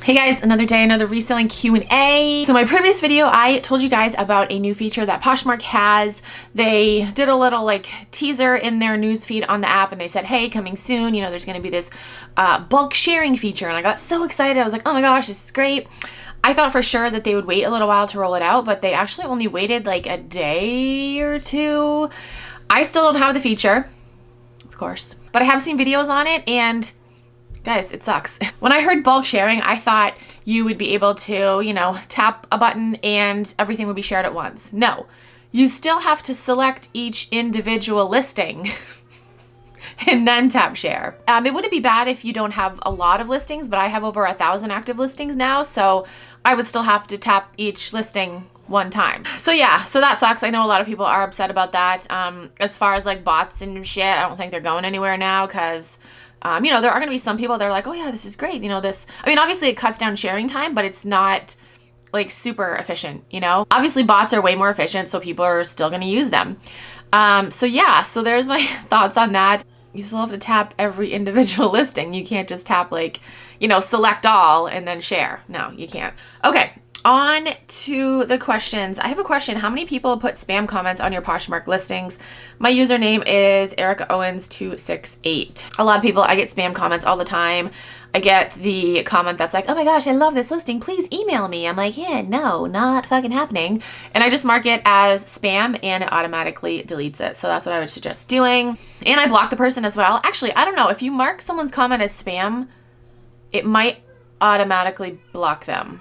Hey guys, another day, another reselling Q&A. So my previous video, I told you guys about a new feature that Poshmark has. They did a little like teaser in their newsfeed on the app and they said, hey, coming soon, you know, there's gonna be this bulk sharing feature. And I got so excited. I was like, oh my gosh, this is great. I thought for sure that they would wait a little while to roll it out, but they actually only waited like a day or two. I still don't have the feature, of course, but I have seen videos on it and guys, it sucks. When I heard bulk sharing, I thought you would be able to, you know, tap a button and everything would be shared at once. No, you still have to select each individual listing and then tap share. It wouldn't be bad if you don't have a lot of listings, but I have over 1,000 active listings now, so I would still have to tap each listing one time. So yeah, so that sucks. I know a lot of people are upset about that. As far as like bots and shit, I don't think they're going anywhere now because you know, there are going to be some people that are like, oh yeah, this is great. You know, I mean, obviously it cuts down sharing time, but it's not like super efficient, you know? Obviously bots are way more efficient, so people are still going to use them. So yeah, so there's my thoughts on that. You still have to tap every individual listing. You can't just tap like, you know, select all and then share. No, you can't. Okay. On to the questions. I have a question. How many people put spam comments on your Poshmark listings? My username is Erica Owens 268. A lot of people, I get spam comments all the time. I get the comment that's like, oh my gosh, I love this listing. Please email me. I'm like, yeah, no, not fucking happening. And I just mark it as spam and it automatically deletes it. So that's what I would suggest doing. And I block the person as well. Actually, I don't know. If you mark someone's comment as spam, it might automatically block them.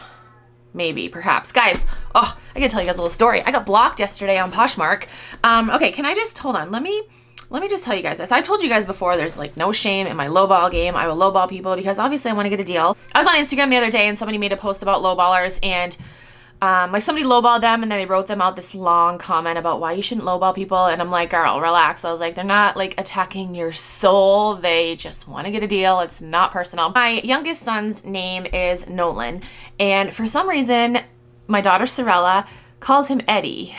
Maybe, perhaps. Guys, oh, I gotta tell you guys a little story. I got blocked yesterday on Poshmark. Okay, can I just, hold on, let me just tell you guys this. I've told you guys before, there's like no shame in my lowball game. I will lowball people because obviously I want to get a deal. I was on Instagram the other day and somebody made a post about lowballers and like somebody lowballed them and then they wrote them out this long comment about why you shouldn't lowball people. And I'm like, girl, relax. I was like, they're not like attacking your soul. They just want to get a deal. It's not personal. My youngest son's name is Nolan. And for some reason, my daughter Sorella calls him Eddie.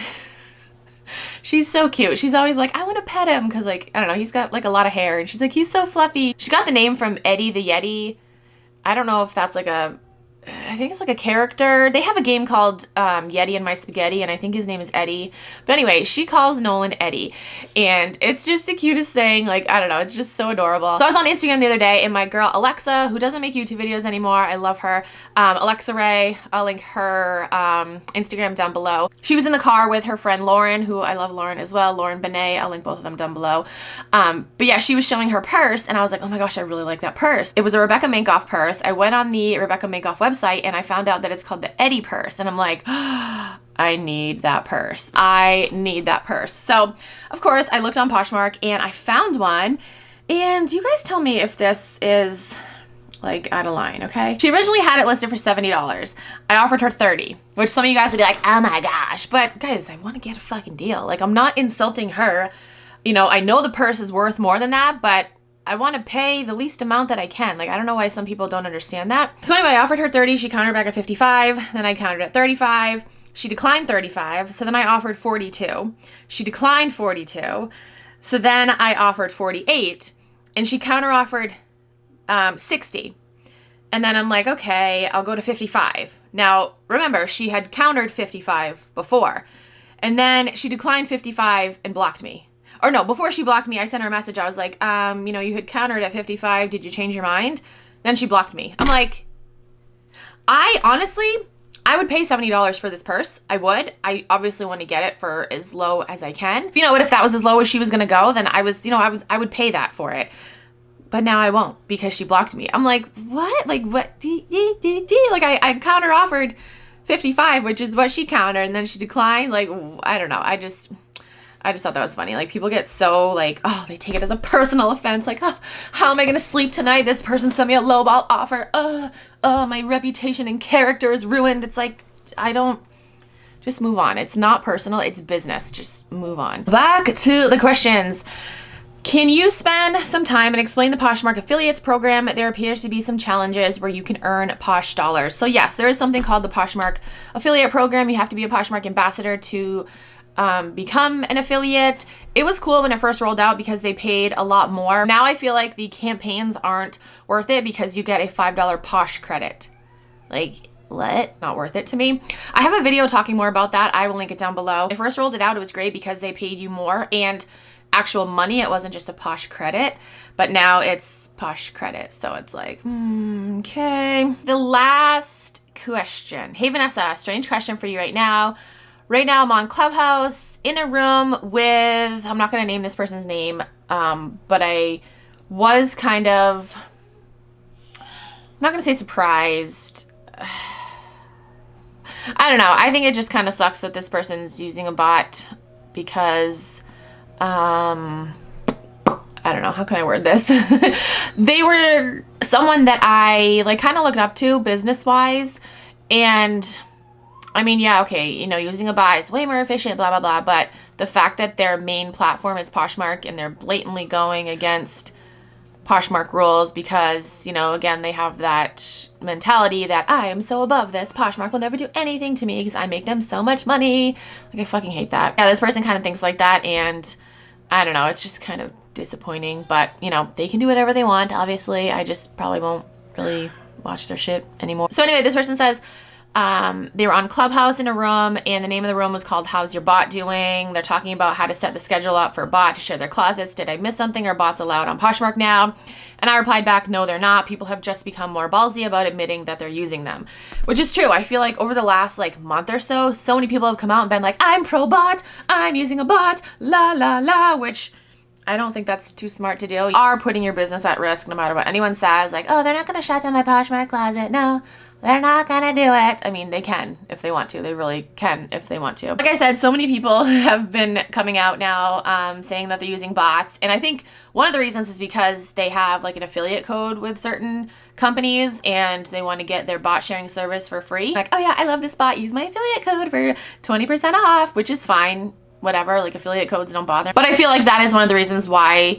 She's so cute. She's always like, I want to pet him because like, I don't know, he's got like a lot of hair and she's like, he's so fluffy. She got the name from Eddie the Yeti. I don't know if that's like I think it's like a character. They have a game called Yeti and My Spaghetti, and I think his name is Eddie. But anyway, she calls Nolan Eddie, and it's just the cutest thing. Like, I don't know, it's just so adorable. So I was on Instagram the other day, and my girl Alexa, who doesn't make YouTube videos anymore, I love her, Alexa Ray, I'll link her Instagram down below. She was in the car with her friend Lauren, who I love Lauren as well, Lauren Benet, I'll link both of them down below. But yeah, she was showing her purse, and I was like, oh my gosh, I really like that purse. It was a Rebecca Minkoff purse. I went on the Rebecca Minkoff website, and I found out that it's called the Eddie purse. And I'm like, oh, I need that purse. I need that purse. So of course I looked on Poshmark and I found one. And you guys tell me if this is like out of line, okay? She originally had it listed for $70. I offered her $30, which some of you guys would be like, oh my gosh. But guys, I want to get a fucking deal. Like, I'm not insulting her. You know, I know the purse is worth more than that, but I want to pay the least amount that I can. Like, I don't know why some people don't understand that. So anyway, I offered her 30. She countered back at 55. Then I countered at 35. She declined 35. So then I offered 42. She declined 42. So then I offered 48. And she counter offered 60. And then I'm like, okay, I'll go to 55. Now, remember, she had countered 55 before. And then she declined 55 and blocked me. Or no, before she blocked me, I sent her a message. I was like, you know, you had countered at 55. Did you change your mind? Then she blocked me. I'm like, I would pay $70 for this purse. I would. I obviously want to get it for as low as I can. You know what? If that was as low as she was going to go, then I would pay that for it. But now I won't because she blocked me. I'm like, what? Like, what? Like, I counter offered 55, which is what she countered. And then she declined. Like, I don't know. I just thought that was funny. Like, people get so like, oh, they take it as a personal offense. Like, oh, how am I going to sleep tonight? This person sent me a lowball offer. My reputation and character is ruined. It's like, just move on. It's not personal. It's business. Just move on. Back to the questions. Can you spend some time and explain the Poshmark affiliates program? There appears to be some challenges where you can earn Posh dollars. So yes, there is something called the Poshmark affiliate program. You have to be a Poshmark ambassador to become an affiliate. It was cool when it first rolled out because they paid a lot more. Now I feel like the campaigns aren't worth it because you get a $5 Posh credit. Like, what? Not worth it to me. I have a video talking more about that. I will link it down below. When I first rolled it out, it was great because they paid you more and actual money. It wasn't just a Posh credit, but now it's Posh credit. So it's like, okay. The last question. Hey, Vanessa, strange question for you right now. Right now I'm on Clubhouse in a room with, I'm not going to name this person's name, but I was kind of, I'm not going to say surprised. I don't know. I think it just kind of sucks that this person's using a bot because, I don't know. How can I word this? They were someone that I like kind of looked up to business wise. And I mean, yeah, okay, you know, using a bot is way more efficient, blah, blah, blah. But the fact that their main platform is Poshmark and they're blatantly going against Poshmark rules because, you know, again, they have that mentality that I am so above this. Poshmark will never do anything to me because I make them so much money. Like, I fucking hate that. Yeah, this person kind of thinks like that. And I don't know, it's just kind of disappointing. But, you know, they can do whatever they want, obviously. I just probably won't really watch their shit anymore. So anyway, this person says, they were on Clubhouse in a room and the name of the room was called How's Your Bot Doing? They're talking about how to set the schedule up for a bot to share their closets. Did I miss something? Are bots allowed on Poshmark now? And I replied back, no, they're not. People have just become more ballsy about admitting that they're using them, which is true. I feel like over the last like month or so, so many people have come out and been like, I'm pro bot, I'm using a bot, la, la, la, which I don't think that's too smart to do. You are putting your business at risk no matter what anyone says. Like, oh, they're not going to shut down my Poshmark closet. No. They're not gonna do it. I mean, they can if they want to. They really can if they want to. Like I said, so many people have been coming out now saying that they're using bots. And I think one of the reasons is because they have like an affiliate code with certain companies and they want to get their bot sharing service for free. Like, oh yeah, I love this bot. Use my affiliate code for 20% off, which is fine. Whatever, like affiliate codes don't bother. But I feel like that is one of the reasons why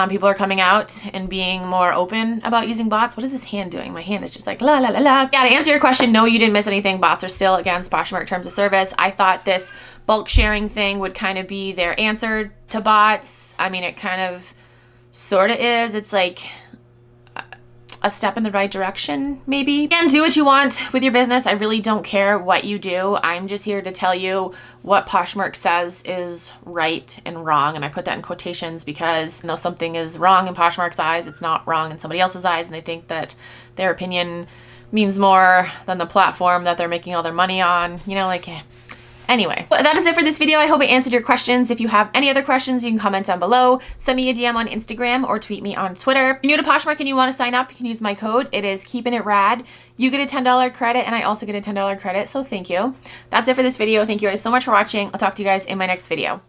people are coming out and being more open about using bots. What is this hand doing? My hand is just like la la la la. Yeah, to answer your question, no, you didn't miss anything. Bots are still against Poshmark terms of service. I thought this bulk sharing thing would kind of be their answer to bots. I mean, it kind of sort of is. It's like a step in the right direction, maybe. And do what you want with your business. I really don't care what you do. I'm just here to tell you what Poshmark says is right and wrong. And I put that in quotations because though something is wrong in Poshmark's eyes, it's not wrong in somebody else's eyes. And they think that their opinion means more than the platform that they're making all their money on. You know, like, anyway, well, that is it for this video. I hope I answered your questions. If you have any other questions, you can comment down below. Send me a DM on Instagram or tweet me on Twitter. If you're new to Poshmark and you want to sign up, you can use my code. It is KeepinItRad. You get a $10 credit and I also get a $10 credit, so thank you. That's it for this video. Thank you guys so much for watching. I'll talk to you guys in my next video.